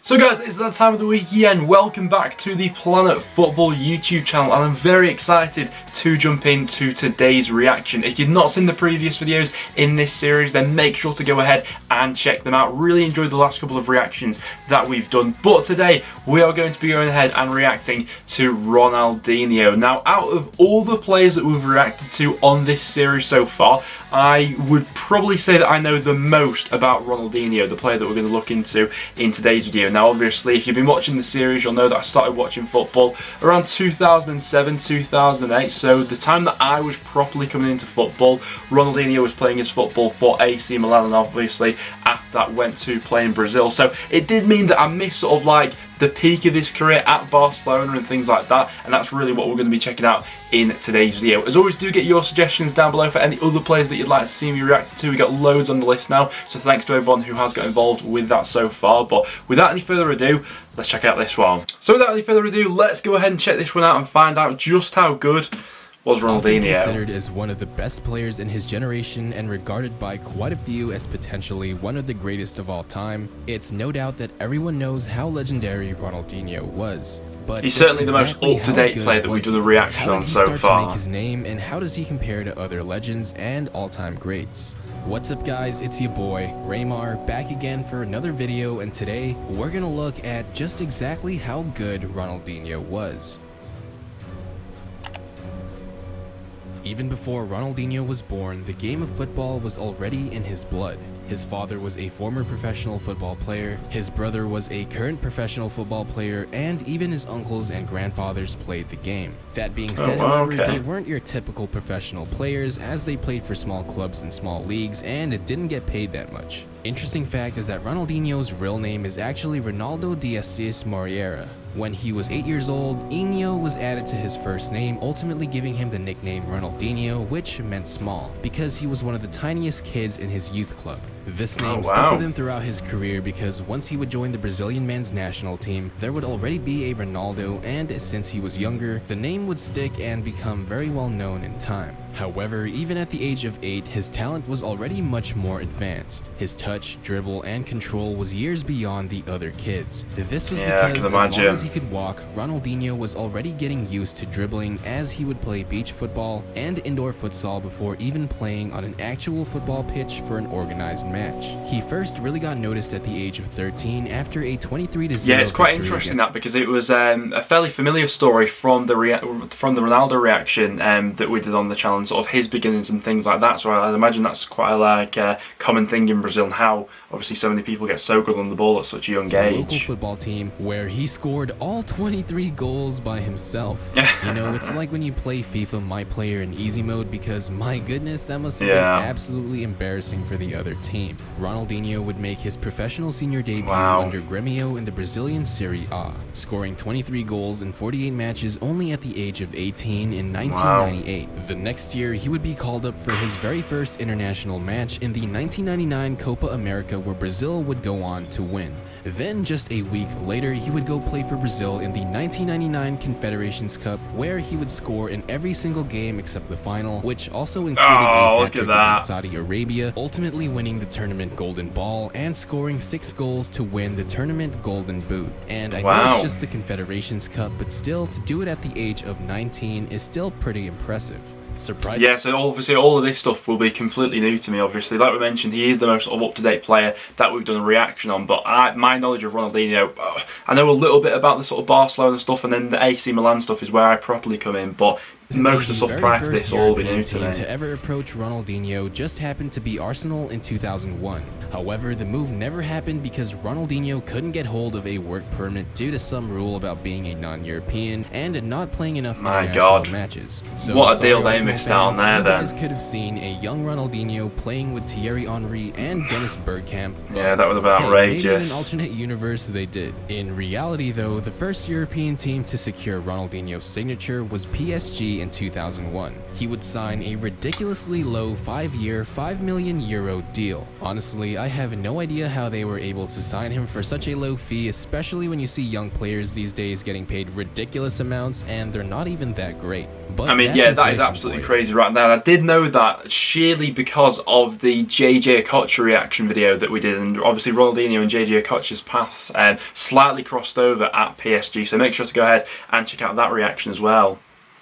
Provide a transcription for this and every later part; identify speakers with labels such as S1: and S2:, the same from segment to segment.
S1: So guys, it's that time of the week again. Welcome back to the Planet Football YouTube channel, and I'm very excited to jump into today's reaction. If you've not seen the previous videos in this series, then make sure to go ahead and check them out. Really enjoyed the last couple of reactions that we've done, but today we are going to be going ahead and reacting to Ronaldinho. Now, out of all the players that we've reacted to on this series so far, I would probably say that I know the most about Ronaldinho, the player that we're going to look into in today's video. Now, obviously, if you've been watching the series, you'll know that I started watching football around 2007, 2008. So the time that I was properly coming into football, Ronaldinho was playing his football for AC Milan, and obviously after that went to play in Brazil. So it did mean that I missed sort of like the peak of his career at Barcelona and things like that, and that's really what we're going to be checking out in today's video. As always, do get your suggestions down below for any other players that you'd like to see me react to. We got loads on the list now, so thanks to everyone who has got involved with that so far. But without any further ado, let's check out this one. So without any further ado, let's go ahead and check this one out and find out just how good was Ronaldinho.
S2: Often considered as one of the best players in his generation and regarded by quite a few as potentially one of the greatest of all time, it's no doubt that everyone knows how legendary Ronaldinho was. But
S1: he's certainly the most up-to-date player that we've done a reaction on so far. How did he start to make
S2: his name, and how does he compare to other legends and all-time greats? What's up guys, it's your boy, Raymar, back again for another video, and today we're gonna look at just exactly how good Ronaldinho was. Even before Ronaldinho was born, the game of football was already in his blood. His father was a former professional football player, his brother was a current professional football player, and even his uncles and grandfathers played the game. That being said, however, they weren't your typical professional players, as they played for small clubs and small leagues, and it didn't get paid that much. Interesting fact is that Ronaldinho's real name is actually Ronaldo de Assis Moreira. When he was 8 years old, Inho was added to his first name, ultimately giving him the nickname Ronaldinho, which meant small, because he was one of the tiniest kids in his youth club. This name stuck with him throughout his career because once he would join the Brazilian men's national team, there would already be a Ronaldo, and since he was younger, the name would stick and become very well known in time. However, even at the age of 8, his talent was already much more advanced. His touch, dribble, and control was years beyond the other kids. This was because as long as he could walk, Ronaldinho was already getting used to dribbling, as he would play beach football and indoor futsal before even playing on an actual football pitch for an organized match. He first really got noticed at the age of 13 after a 23-0.
S1: Yeah, it's quite interesting that, because it was a fairly familiar story from the Ronaldo reaction that we did on the channel, and sort of his beginnings and things like that. So I'd imagine that's quite a common thing in Brazil, and how obviously so many people get so good on the ball at such a young age.
S2: A local football team where he scored all 23 goals by himself. You know, it's like when you play FIFA My Player in easy mode, because my goodness, that must have been absolutely embarrassing for the other team. Ronaldinho would make his professional senior debut under Grêmio in the Brazilian Serie A, scoring 23 goals in 48 matches only at the age of 18 in 1998. The next year, he would be called up for his very first international match in the 1999 Copa America, where Brazil would go on to win. Then, just a week later, he would go play for Brazil in the 1999 Confederations Cup, where he would score in every single game except the final, which also included a hat-trick against Saudi Arabia, ultimately winning the tournament Golden Ball and scoring 6 goals to win the tournament Golden Boot. And I know it's just the Confederations Cup, but still, to do it at the age of 19 is still pretty impressive.
S1: Yeah, so obviously all of this stuff will be completely new to me. Obviously, like we mentioned, he is the most up-to-date player that we've done a reaction on, but my knowledge of Ronaldinho, I know a little bit about the sort of Barcelona stuff, and then the AC Milan stuff is where I properly come in, but most of the stuff prior to this will all be new to me.
S2: To ever approach Ronaldinho just happened to be Arsenal in 2001. However, the move never happened because Ronaldinho couldn't get hold of a work permit due to some rule about being a non-European and not playing enough international matches. So
S1: what a deal they missed out on there, then.
S2: You guys could have seen a young Ronaldinho playing with Thierry Henry and Dennis Bergkamp.
S1: Yeah, that would have been outrageous.
S2: Maybe in an alternate universe they did. In reality, though, the first European team to secure Ronaldinho's signature was PSG PSG in 2001. He would sign a ridiculously low 5-year, €5 million deal. Honestly, I have no idea how they were able to sign him for such a low fee, especially when you see young players these days getting paid ridiculous amounts and they're not even that great. But
S1: I mean, yeah, that is absolutely crazy right now. And I did know that sheerly because of the JJ Okocha reaction video that we did, and obviously Ronaldinho and JJ Okocha's paths slightly crossed over at PSG, so make sure to go ahead and check out that reaction as well.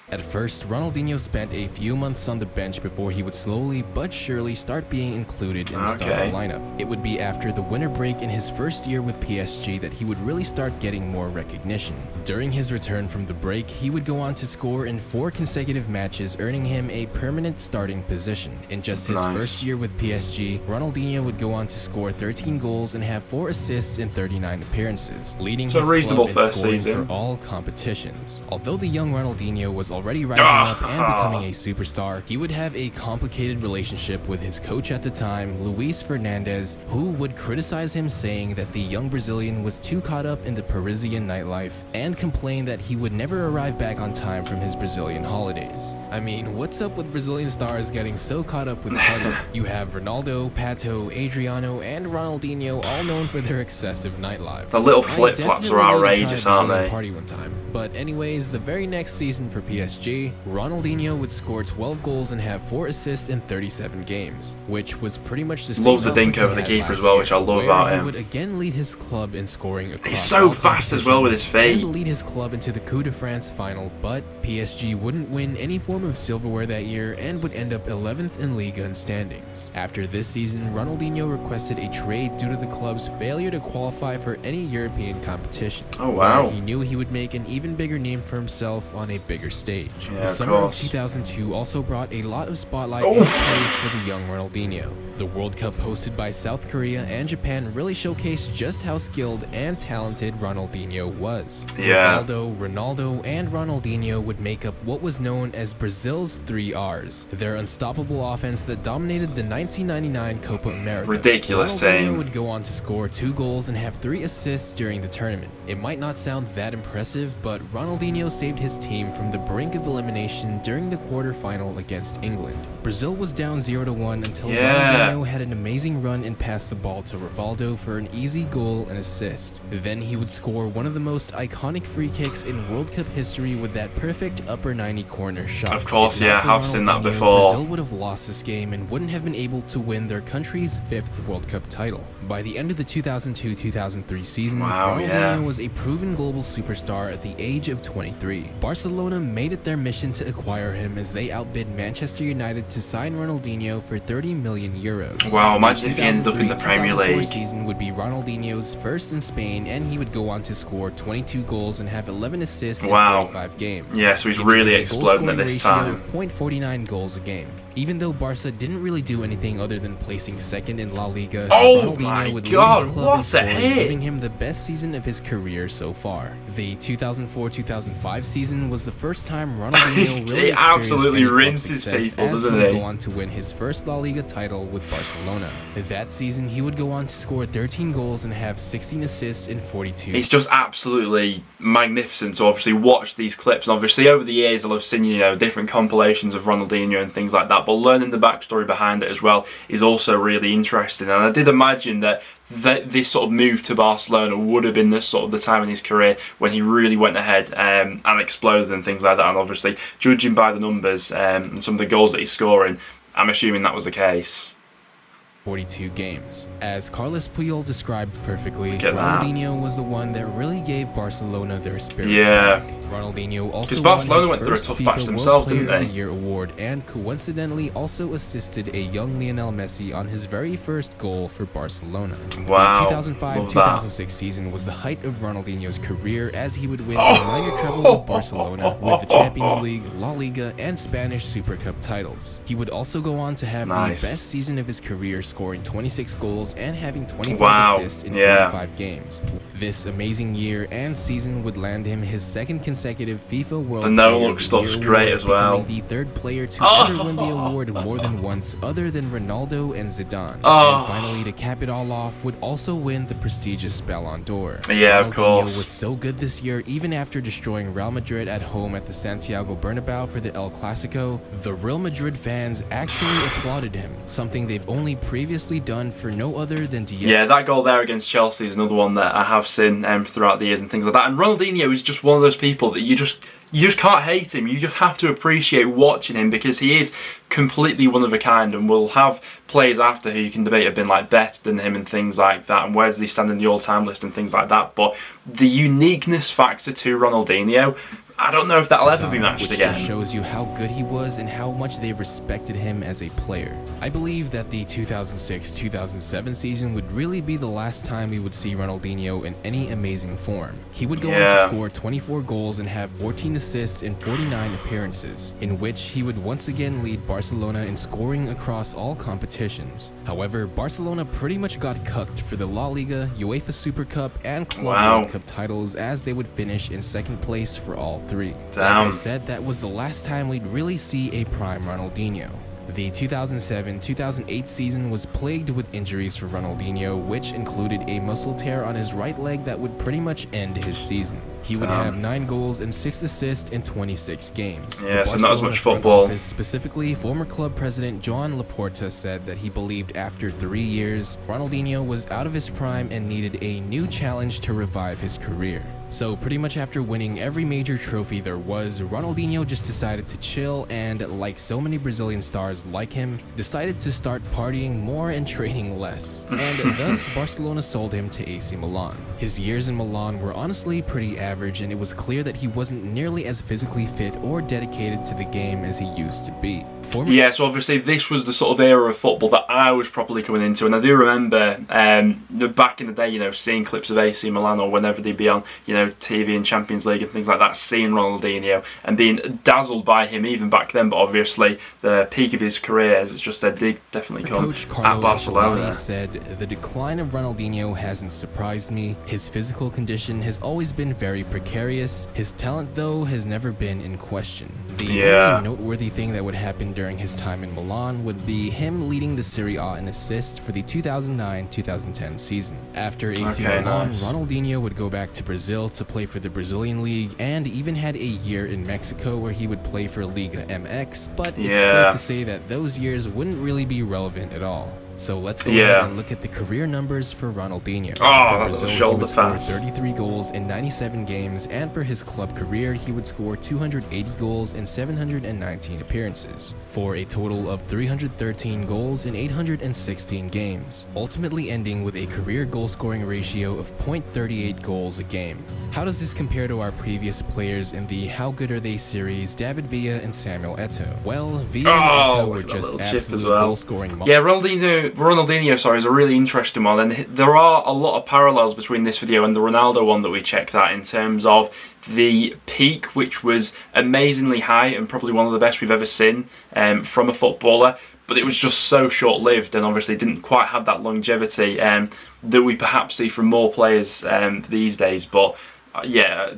S2: At first, Ronaldinho spent a few months on the bench before he would slowly but surely start being included in the starting lineup. It would be after the winter break in his first year with PSG that he would really start getting more recognition. During his return from the break, he would go on to score in 4 consecutive matches, earning him a permanent starting position. In just his first year with PSG, Ronaldinho would go on to score 13 goals and have 4 assists in 39 appearances, leading his club in scoring for all competitions. Although the young Ronaldinho was already rising up and becoming a superstar, he would have a complicated relationship with his coach at the time, Luis Fernandez, who would criticize him, saying that the young Brazilian was too caught up in the Parisian nightlife and complained that he would never arrive back on time from his Brazilian holidays. I mean, what's up with Brazilian stars getting so caught up with partying? You have Ronaldo, Pato, Adriano, and Ronaldinho, all known for their excessive nightlives.
S1: The little flip-flops are outrageous, aren't they?
S2: Party one time. But anyways, the very next season for PSG, Ronaldinho would score 12 goals and have 4 assists in 37 games, which was pretty much the same.
S1: Loves a dink over the keeper as well, which I love about him.
S2: He would again lead his club in scoring across.
S1: He's so fast as well with his feet.
S2: And lead his club into the Coupe de France final, but PSG wouldn't win any form of silverware that year and would end up 11th in Liga in standings. After this season, Ronaldinho requested a trade due to the club's failure to qualify for any European competition.
S1: Oh wow.
S2: He knew he would make an even bigger name for himself on a bigger stage.
S1: Yeah,
S2: the summer of 2002 also brought a lot of spotlight and praise for the young Ronaldinho. The World Cup hosted by South Korea and Japan really showcased just how skilled and talented Ronaldinho was.
S1: Yeah.
S2: Rivaldo, Ronaldo, and Ronaldinho would make up what was known as Brazil's 3 Rs, their unstoppable offense that dominated the 1999 Copa America.
S1: Ridiculous
S2: Ronaldinho
S1: team.
S2: would go on to score 2 goals and have 3 assists during the tournament. It might not sound that impressive, but Ronaldinho saved his team from the brink of elimination during the quarterfinal against England. Brazil was down 0-1 until Ronaldinho had an amazing run and passed the ball to Rivaldo for an easy goal and assist. Then he would score one of the most iconic free kicks in World Cup history with that perfect upper 90 corner shot.
S1: Of course, yeah, I've seen that before.
S2: Brazil would have lost this game and wouldn't have been able to win their country's 5th World Cup title. By the end of the 2002-2003 season, Ronaldinho was a proven global superstar at the age of 23. Barcelona made it their mission to acquire him as they outbid Manchester United to sign Ronaldinho for €30 million.
S1: Wow, imagine if he ends up in the Premier League.
S2: The season would be Ronaldinho's first in Spain, and he would go on to score 22 goals and have 11 assists in 45 games.
S1: Yeah, so he's really exploding at this time.
S2: Of 0.49 goals a game. Even though Barca didn't really do anything other than placing 2nd in La Liga, Ronaldinho would lead his club in scoring, giving him the best season of his career so far. The 2004-2005 season was the first time Ronaldinho really
S1: absolutely
S2: experienced
S1: rinsed
S2: any
S1: his
S2: club success,
S1: people,
S2: as
S1: doesn't
S2: he would
S1: he?
S2: go on to win his first La Liga title with Barcelona. That season, he would go on to score 13 goals and have 16 assists in 42.
S1: It's just absolutely magnificent to obviously watch these clips, and obviously over the years I'll have seen, you know, different compilations of Ronaldinho and things like that, but learning the backstory behind it as well is also really interesting. And I did imagine that this sort of move to Barcelona would have been the sort of the time in his career when he really went ahead and exploded and things like that. And obviously, judging by the numbers and some of the goals that he's scoring, I'm assuming that was the case.
S2: 42 games. As Carlos Puyol described perfectly, Ronaldinho was the one that really gave Barcelona their spirit back. Ronaldinho also
S1: Barcelona
S2: won
S1: went
S2: his
S1: through a
S2: first
S1: tough patch
S2: FIFA
S1: themselves,
S2: World
S1: didn't
S2: Player
S1: they?
S2: of the Year award and coincidentally also assisted a young Lionel Messi on his very first goal for Barcelona.
S1: Wow.
S2: The 2005-2006 season was the height of Ronaldinho's career as he would win a minor treble with Barcelona with the Champions League, La Liga, and Spanish Super Cup titles. He would also go on to have the best season of his career, scoring 26 goals and having 25 assists in 45 games. This amazing year and season would land him his second consecutive FIFA World
S1: The no-look stuff's great as well.
S2: Becoming the third player to ever win the award more than once, other than Ronaldo and Zidane. And finally, to cap it all off, would also win the prestigious Ballon d'Or.
S1: Yeah, of course.
S2: Ronaldinho was so good this year, even after destroying Real Madrid at home at the Santiago Bernabeu for the El Clasico. The Real Madrid fans actually applauded him, something they've only previously done for no other than Diego.
S1: Yeah, that goal there against Chelsea is another one that I have seen throughout the years and things like that. And Ronaldinho is just one of those people that you just can't hate him. You just have to appreciate watching him because he is completely one of a kind, and we'll have players after who you can debate have been like better than him and things like that, and where does he stand in the all-time list and things like that. But the uniqueness factor to Ronaldinho, I don't know if that'll ever be matched again.
S2: Just shows you how good he was and how much they respected him as a player. I believe that the 2006-2007 season would really be the last time we would see Ronaldinho in any amazing form. He would go on to score 24 goals and have 14 assists in 49 appearances, in which he would once again lead Barcelona in scoring across all competitions. However, Barcelona pretty much got cucked for the La Liga, UEFA Super Cup, and Club World Cup titles, as they would finish in second place for all three. Like I said, that was the last time we'd really see a prime Ronaldinho. The 2007-2008 season was plagued with injuries for Ronaldinho, which included a muscle tear on his right leg that would pretty much end his season. He would have 9 goals and 6 assists in 26 games.
S1: Yeah, so not as much football.
S2: Office, specifically, former club president Joan Laporta said that he believed after 3 years, Ronaldinho was out of his prime and needed a new challenge to revive his career. So pretty much after winning every major trophy there was, Ronaldinho just decided to chill and, like so many Brazilian stars like him, decided to start partying more and training less. And thus, Barcelona sold him to AC Milan. His years in Milan were honestly pretty average, and it was clear that he wasn't nearly as physically fit or dedicated to the game as he used to be.
S1: Yeah, so obviously this was the sort of era of football that I was probably coming into, and I do remember back in the day, you know, seeing clips of AC Milan or whenever they'd be on, you know, TV and Champions League and things like that, seeing Ronaldinho and being dazzled by him even back then. But obviously the peak of his career, as it's just said, did definitely come at Barcelona.
S2: Said, "The decline of Ronaldinho hasn't surprised me. His physical condition has always been very precarious. His talent, though, has never been in question. The only noteworthy thing that would happen during his time in Milan would be him leading the Serie A in assists for the 2009-2010 season. After AC Milan, Ronaldinho would go back to Brazil to play for the Brazilian League, and even had a year in Mexico where he would play for Liga MX, but it's safe to say that those years wouldn't really be relevant at all. So let's go ahead and look at the career numbers for Ronaldinho. For Brazil, he would score 33 goals in 97 games, and for his club career, he would score 280 goals in 719 appearances, for a total of 313 goals in 816 games, ultimately ending with a career goal-scoring ratio of .38 goals a game. How does this compare to our previous players in the How Good Are They series, David Villa and Samuel Eto'o? Well, Villa and Eto'o were just absolute goal-scoring monsters.
S1: Yeah, Ronaldinho, is a really interesting one, and there are a lot of parallels between this video and the Ronaldo one that we checked out in terms of the peak, which was amazingly high and probably one of the best we've ever seen from a footballer, but it was just so short-lived and obviously didn't quite have that longevity that we perhaps see from more players these days. But yeah,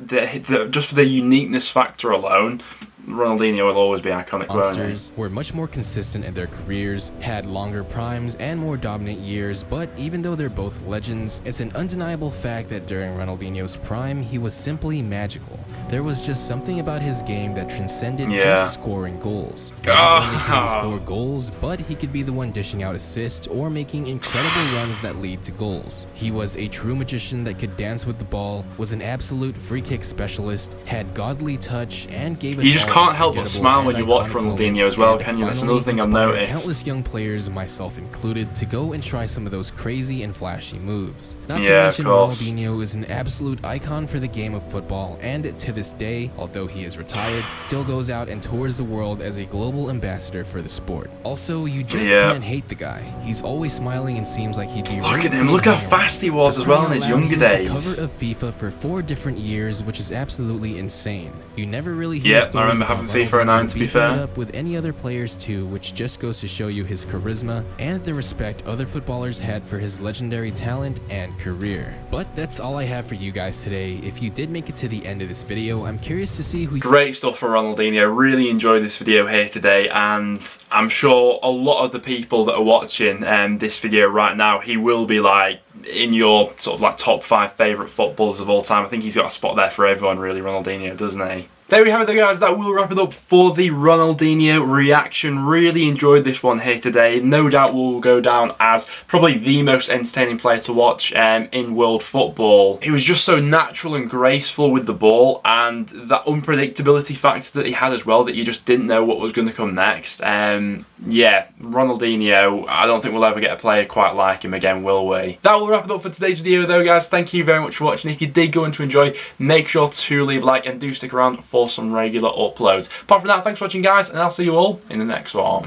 S1: just for the uniqueness factor alone, Ronaldinho will always be iconic.
S2: Monsters were much more consistent in their careers, had longer primes and more dominant years, but even though they're both legends, it's an undeniable fact that during Ronaldinho's prime, he was simply magical. There was just something about his game that transcended just scoring goals. Not only could he score goals, but he could be the one dishing out assists or making incredible runs that lead to goals. He was a true magician that could dance with the ball, was an absolute free kick specialist, had godly touch, and gave us
S1: You just can't help but smile when you watch Ronaldinho as well, can you? That's another thing I've noticed.
S2: Countless young players, myself included, to go and try some of those crazy and flashy moves. Not to mention, Ronaldinho is an absolute icon for the game of football, and to this day, although he is retired, still goes out and tours the world as a global ambassador for the sport. Also, you just can't hate the guy. He's always smiling and seems like he'd be
S1: Look at him, look how fast he was as well in his younger days.
S2: He was the cover of FIFA for 4 different years, which is absolutely insane. You never really hear stories
S1: remember having FIFA 09 to be
S2: beefing it
S1: fair.
S2: up with any other players too, which just goes to show you his charisma and the respect other footballers had for his legendary talent and career. But that's all I have for you guys today. If you did make it to the end of this video, I'm curious to see who...
S1: Great stuff for Ronaldinho. Really enjoyed this video here today, and I'm sure a lot of the people that are watching this video right now, he will be like in your sort of like top 5 favourite footballers of all time. I think he's got a spot there for everyone really, Ronaldinho, doesn't he? There we have it though, guys. That will wrap it up for the Ronaldinho reaction. Really enjoyed this one here today. No doubt will go down as probably the most entertaining player to watch in world football. He was just so natural and graceful with the ball, and that unpredictability factor that he had as well, that you just didn't know what was going to come next. Yeah, Ronaldinho, I don't think we'll ever get a player quite like him again, will we? That will wrap it up for today's video though, guys. Thank you very much for watching. If you did go on to enjoy, make sure to leave a like and do stick around for some regular uploads. Apart from that, thanks for watching, guys, and I'll see you all in the next one.